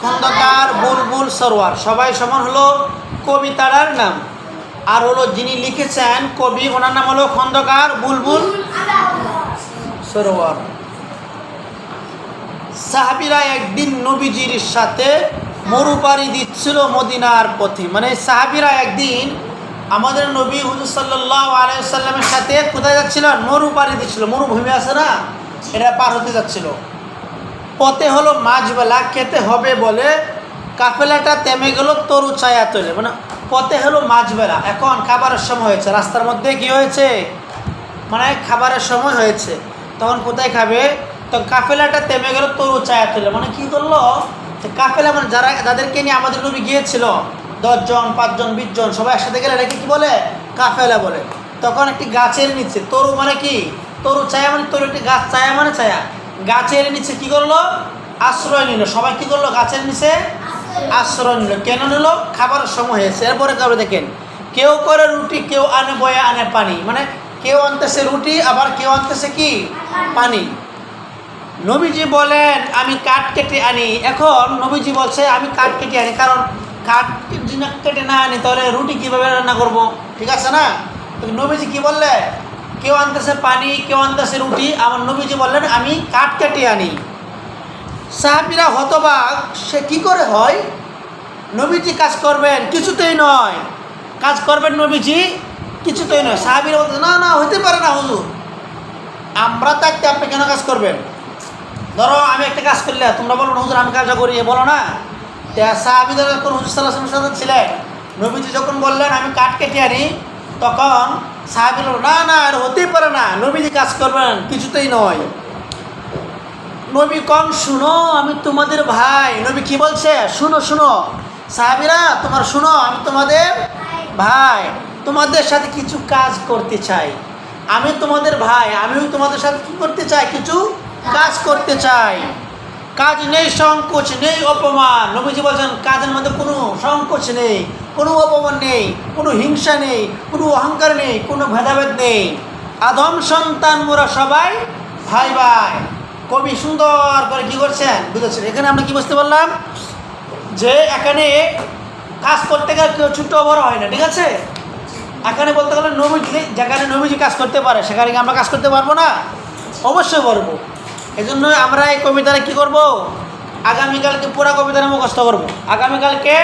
খন্দকার, বুলবুল, সরোয়ার সবাই সমান হলো কবিতাটার নাম। আর হলো যিনি লিখেছেন কবি, ওনার নাম হলো খন্দকার, বুলবুল, সরোয়ার। সাহাবীরা একদিন নবীজির সাথে মরুপাড়ি দিচ্ছিল মদিনার পথে। মানে সাহাবীরা একদিন আমাদের নবী হুজুর সাল্লাল্লাহু আলাইহি সাল্লামের সাথে কোথায় যাচ্ছিলেন? মরুপাড়ি দিচ্ছিল। মরুভূমি আছে না, এটা পার হতে যাচ্ছিল। পথে হলো মাঝবেলা, খেতে হবে বলে কাফেলাটা থেমে গেল তরু ছায়া তলে। মানে পথে হলো মাঝবেলা, এখন খাবারের সময় হয়েছে, রাস্তার মধ্যে কি হয়েছে, মানে খাবারের সময় হয়েছে। তখন কোথায় খাবে? তখন কাফেলাটা থেমে গেল তরু ছায়া তলে। মানে কি করলো, কাফেলা মানে যাদেরকে নিয়ে আমাদের নবী গিয়েছিল, 10 জন, 5 জন, 20 জন সবাই একসাথে গেলে এটাকে কি বলে? কাফেলা বলে। তখন একটি গাছের নিচে, তরু মানে কি, তরু ছায়া মানে তরু, একটি গাছ, ছায়া মানে ছায়া, গাছের নিচে কি করলো? আশ্রয় নিল। সবাই কি করলো? গাছের নিচে আশ্রয় নিল। কেন নিল? খাবারের সময় হয়েছে। এরপরে কারো দেখেন, কেউ করে রুটি, কেউ আনে বয়ে আনে পানি। মানে কেউ আনতেছে রুটি, আবার কেউ আনতেছে কি? পানি। নবীজি বলেন আমি কাঠ কেটে আনি। এখন নবীজি বলছে আমি কাঠ কেটে আনি, কারণ কাঠ কেটে না আনি তাহলে রুটি কীভাবে রান্না করব? ঠিক আছে না? নবীজি কি বললেন? কেউ আনতেছে পানি, কেউ আনতেছে রুটি, আমার নবীজি বললেন আমি কাঠ কেটে আনি। সাহাবীরা হতবাক, সে কি করে হয়? নবীজি কাজ করবেন? কিছুতেই নয়। কাজ করবেন নবীজি? কিছুতেই নয়। সাহাবীরা বলতে না না, হইতে পারে না হুজুর, আমরা থাকতে আপনি কেন কাজ করবেন? ধরো আমি একটা কাজ করলে তোমরা বলো হুজুর আমি কাজটা করি, বলো না? সাহাবীরা যখন হুজুর সাল্লাল্লাহু আলাইহি ওয়াসাল্লাম ছিলেন, নবীজি যখন বললেন আমি কাঠ কেটে আনি, তখন সাহাবীরা না না, আর হতেই পারে না, নবীজি কাজ করবেন? কিছুতেই নয়। নবী কম, শুনো আমি তোমাদের ভাই। নবী কি বলছে? শুনো শুনো সাহাবীরা, তোমার শুনো, আমি তোমাদের ভাই, তোমাদের সাথে কিছু কাজ করতে চাই। আমি তোমাদের ভাই, আমিও তোমাদের সাথে কি করতে চাই? কিছু কাজ করতে চাই। কাজ নেই, সংকোচ নেই, অপমান। নবীজি বলছেন কাজের মধ্যে কোনো সংকোচ নেই, কোনো অপমান নেই, কোনো হিংসা নেই, কোনো অহংকার নেই, কোনো ভেদাভেদ নেই। আদম সন্তান মোরা সবাই ভাই ভাই। কবি সুন্দর করে কি করছেন, বুঝেছেন? এখানে আমরা কি বুঝতে পারলাম? যে এখানে কাজ করতে গেলে কেউ ছোট বড় হয় না, ঠিক আছে? এখানে বলতে গেলে নবীজি, যেখানে নবীজি কাজ করতে পারে সেখানে কি আমরা কাজ করতে পারবো না? অবশ্যই পারবো। এই জন্য আমরা এই কবিতাটা কী করবো? আগামীকালকে পুরো কবিতাটা মুখস্থ করবো। আগামীকালকে